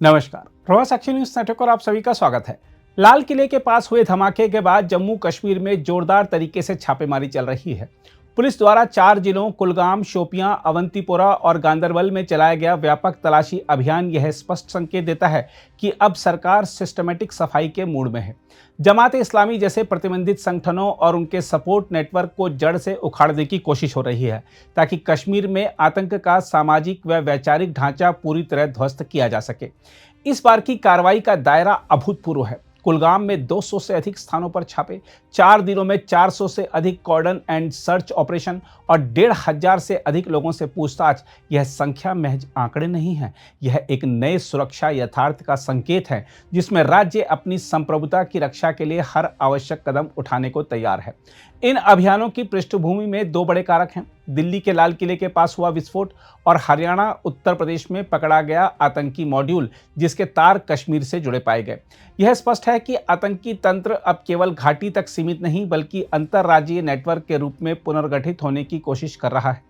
नमस्कार, प्रवास action news network और आप सभी का स्वागत है। लाल किले के पास हुए धमाके के बाद जम्मू कश्मीर में जोरदार तरीके से छापेमारी चल रही है। पुलिस द्वारा 4 जिलों कुलगाम, शोपियां, अवंतीपोरा और गांदरबल में चलाया गया व्यापक तलाशी अभियान यह स्पष्ट संकेत देता है कि अब सरकार सिस्टमेटिक सफाई के मूड में है। जमात इस्लामी जैसे प्रतिबंधित संगठनों और उनके सपोर्ट नेटवर्क को जड़ से उखाड़ने की कोशिश हो रही है ताकि कश्मीर में आतंक का सामाजिक व वैचारिक ढांचा पूरी तरह ध्वस्त किया जा सके। इस बार की कार्रवाई का दायरा अभूतपूर्व है। कुलगाम में 200 से अधिक स्थानों पर छापे, 4 दिनों में 400 से अधिक कॉर्डन एंड सर्च ऑपरेशन और 1,500 से अधिक लोगों से पूछताछ। यह संख्या महज आंकड़े नहीं है, यह एक नए सुरक्षा यथार्थ का संकेत है जिसमें राज्य अपनी संप्रभुता की रक्षा के लिए हर आवश्यक कदम उठाने को तैयार है। इन अभियानों की पृष्ठभूमि में 2 बड़े कारक हैं, दिल्ली के लाल किले के पास हुआ विस्फोट और हरियाणा उत्तर प्रदेश में पकड़ा गया आतंकी मॉड्यूल जिसके तार कश्मीर से जुड़े पाए गए। यह स्पष्ट है कि आतंकी तंत्र अब केवल घाटी तक सीमित नहीं बल्कि अंतर्राज्यीय नेटवर्क के रूप में पुनर्गठित होने की कोशिश कर रहा है।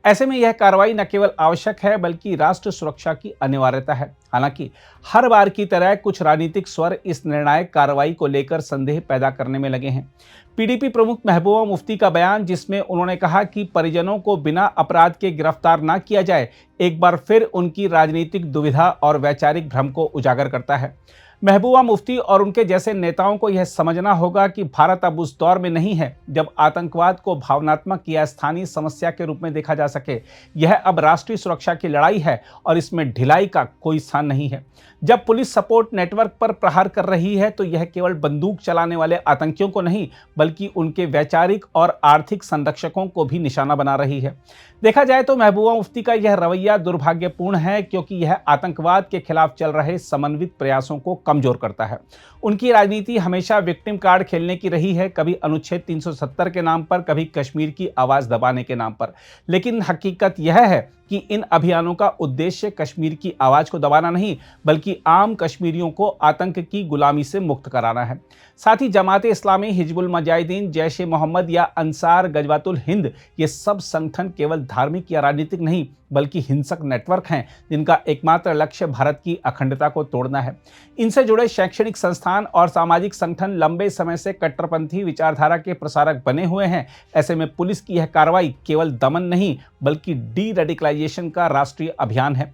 ऐसे में यह कार्रवाई न केवल आवश्यक है बल्कि राष्ट्र सुरक्षा की अनिवार्यता है। हालांकि हर बार की तरह कुछ राजनीतिक स्वर इस निर्णायक कार्रवाई को लेकर संदेह पैदा करने में लगे हैं। पीडीपी प्रमुख महबूबा मुफ्ती का बयान जिसमें उन्होंने कहा कि परिजनों को बिना अपराध के गिरफ्तार न किया जाए, एक बार फिर उनकी राजनीतिक दुविधा और वैचारिक भ्रम को उजागर करता है। महबूबा मुफ्ती और उनके जैसे नेताओं को यह समझना होगा कि भारत अब उस दौर में नहीं है जब आतंकवाद को भावनात्मक या स्थानीय समस्या के रूप में देखा जा सके। यह अब राष्ट्रीय सुरक्षा की लड़ाई है और इसमें ढिलाई का कोई स्थान नहीं है। जब पुलिस सपोर्ट नेटवर्क पर प्रहार कर रही है तो यह केवल बंदूक चलाने वाले आतंकियों को नहीं बल्कि उनके वैचारिक और आर्थिक संरक्षकों को भी निशाना बना रही है। देखा जाए तो महबूबा मुफ्ती का यह रवैया दुर्भाग्यपूर्ण है क्योंकि यह आतंकवाद के खिलाफ चल रहे समन्वित प्रयासों को कमजोर करता है। उनकी राजनीति हमेशा विक्टिम कार्ड खेलने की रही है, कभी अनुच्छेद 370 के नाम पर, कभी कश्मीर की आवाज दबाने के नाम पर। लेकिन हकीकत यह है कि इन अभियानों का उद्देश्य कश्मीर की आवाज को दबाना नहीं बल्कि आम कश्मीरियों को आतंक की गुलामी से मुक्त कराना है। साथ ही जमात इस्लामी, हिजबुल मुजाहिदीन, जैश ए मोहम्मद या अंसार गजवातुल हिंद ये सब संगठन केवल धार्मिक या राजनीतिक नहीं बल्कि हिंसक नेटवर्क हैं जिनका एकमात्र लक्ष्य भारत की अखंडता को तोड़ना है। इनसे जुड़े शैक्षणिक संस्थान और सामाजिक संगठन लंबे समय से कट्टरपंथी विचारधारा के प्रसारक बने हुए हैं। ऐसे में पुलिस की यह कार्रवाई केवल दमन नहीं बल्कि डी रेडिकलाइजेशन का राष्ट्रीय अभियान है।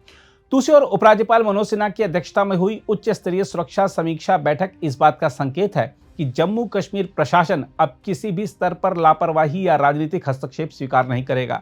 दूसरी ओर उपराज्यपाल मनोज सिन्हा की अध्यक्षता में हुई उच्च स्तरीय सुरक्षा समीक्षा बैठक इस बात का संकेत है कि जम्मू कश्मीर प्रशासन अब किसी भी स्तर पर लापरवाही या राजनीतिक हस्तक्षेप स्वीकार नहीं करेगा।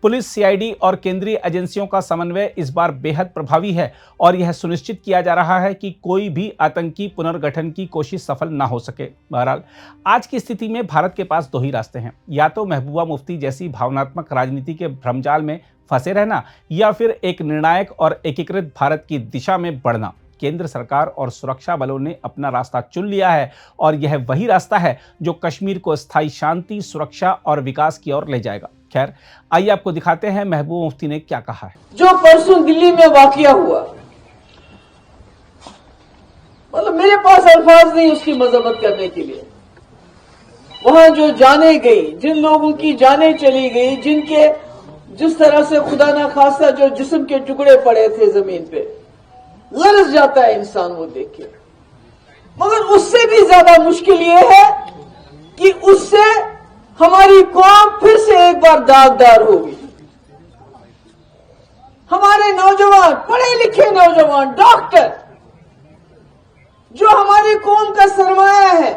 पुलिस, सीआईडी और केंद्रीय एजेंसियों का समन्वय इस बार बेहद प्रभावी है और यह सुनिश्चित किया जा रहा है कि कोई भी आतंकी पुनर्गठन की कोशिश सफल न हो सके। बहरहाल आज की स्थिति में भारत के पास 2 ही रास्ते हैं, या तो महबूबा मुफ्ती जैसी भावनात्मक राजनीति के भ्रमजाल में फंसे रहना या फिर एक निर्णायक और एकीकृत भारत की दिशा में बढ़ना। केंद्र सरकार और सुरक्षा बलों ने अपना रास्ता चुन लिया है और यह वही रास्ता है जो कश्मीर को स्थायी शांति, सुरक्षा और विकास की ओर ले जाएगा। खैर, आइए आपको दिखाते हैं महबूबा मुफ्ती ने क्या कहा है। जो परसों दिल्ली में वाकया हुआ, मतलब मेरे पास अल्फाज नहीं उसकी मजम्मत करने के लिए। वहां जो जाने गई, जिन लोगों की जानें चली गई, जिनके जिस तरह से खुदा ना खास्ता जो जिस्म के टुकड़े पड़े थे जमीन पे, लरस जाता है इंसान वो देख के। मगर उससे भी ज्यादा मुश्किल ये है कि उससे हमारी कौम फिर से एक बार दागदार होगी। हमारे नौजवान, पढ़े लिखे नौजवान, डॉक्टर जो हमारी कौम का सरमाया है,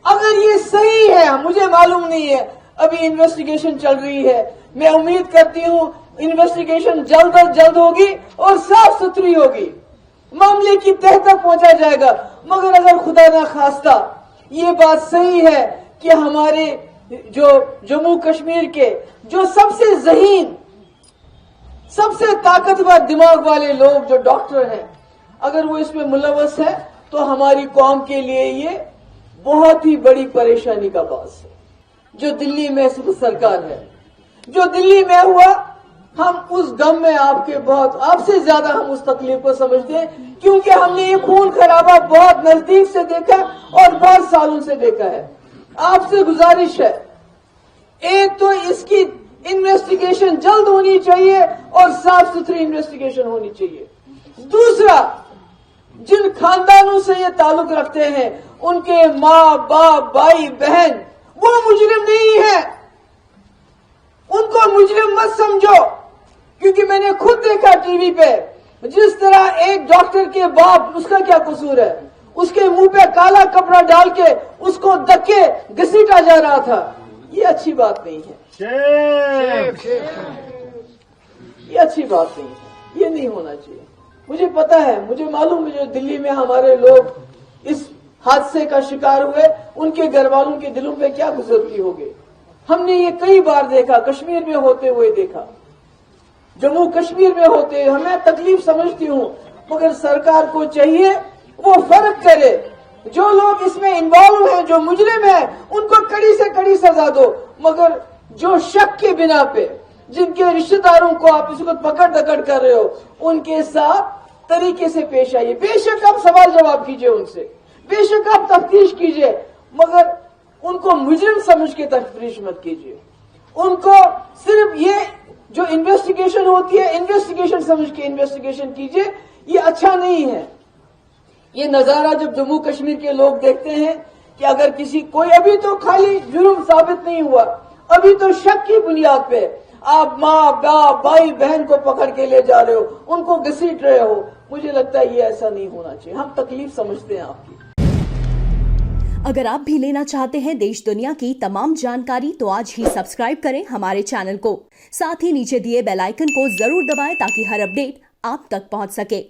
अगर ये सही है, मुझे मालूम नहीं है, अभी इन्वेस्टिगेशन चल रही है, मैं उम्मीद करती हूं इन्वेस्टिगेशन जल्द अज जल्द होगी और साफ सुथरी होगी, मामले की तह तक पहुंचा जाएगा। मगर अगर खुदा ना खास्ता ये बात सही है कि हमारे जो जम्मू कश्मीर के जो सबसे ज़हीन, सबसे ताकतवर दिमाग वाले लोग जो डॉक्टर हैं, अगर वो इसमें मुलव्वस है तो हमारी कौम के लिए ये बहुत ही बड़ी परेशानी का बात है। जो दिल्ली में सरकार है, जो दिल्ली में हुआ, हम उस गम में आपसे ज्यादा हम उस तकलीफ को समझते हैं क्योंकि हमने ये खून खराबा बहुत नजदीक से देखा और बहुत सालों से देखा है। आपसे गुजारिश है, एक तो इसकी इन्वेस्टिगेशन जल्द होनी चाहिए और साफ सुथरी इन्वेस्टिगेशन होनी चाहिए। दूसरा, जिन खानदानों से ये ताल्लुक रखते हैं उनके माँ बाप भाई बहन वो मुजरिम नहीं है, उनको मुजरिम मत समझो। क्योंकि मैंने खुद देखा टीवी पे जिस तरह एक डॉक्टर के बाप, उसका क्या कसूर है, उसके मुंह पे काला कपड़ा डाल के उसको धक्के घसीटा जा रहा था। ये अच्छी बात नहीं है, ये अच्छी बात नहीं है, ये नहीं होना चाहिए। मुझे पता है, मुझे मालूम है, जो दिल्ली में हमारे लोग इस हादसे का शिकार हुए उनके घर वालों के दिलों पे क्या गुजरती होगी। हमने ये कई बार देखा, कश्मीर में होते हुए देखा, जम्मू कश्मीर में होते, हमें तकलीफ समझती हूँ, मगर सरकार को चाहिए वो फर्क करे। जो लोग इसमें इन्वॉल्व हैं, जो मुजरिम हैं, उनको कड़ी से कड़ी सजा दो, मगर जो शक के बिना पे जिनके रिश्तेदारों को आप इस वक्त पकड़ दकड़ कर रहे हो उनके साथ तरीके से पेश आइए। बेशक आप सवाल जवाब कीजिए उनसे, बेशक आप तफ्तीश कीजिए, मगर उनको मुजरिम समझ के तफ्तीश मत कीजिए। उनको सिर्फ ये जो इन्वेस्टिगेशन होती है इन्वेस्टिगेशन समझ के इन्वेस्टिगेशन कीजिए, ये अच्छा नहीं है। ये नजारा जब जम्मू कश्मीर के लोग देखते हैं कि अगर किसी कोई, अभी तो खाली जुर्म साबित नहीं हुआ, अभी तो शक की बुनियाद पे आप माँ बाप भाई बहन को पकड़ के ले जा रहे हो, उनको घसीट रहे हो, मुझे लगता है ये ऐसा नहीं होना चाहिए। हम तकलीफ समझते हैं आपकी। अगर आप भी लेना चाहते हैं देश दुनिया की तमाम जानकारी तो आज ही सब्सक्राइब करें हमारे चैनल को। साथ ही नीचे दिए बेल आइकन को जरूर दबाएं ताकि हर अपडेट आप तक पहुंच सके।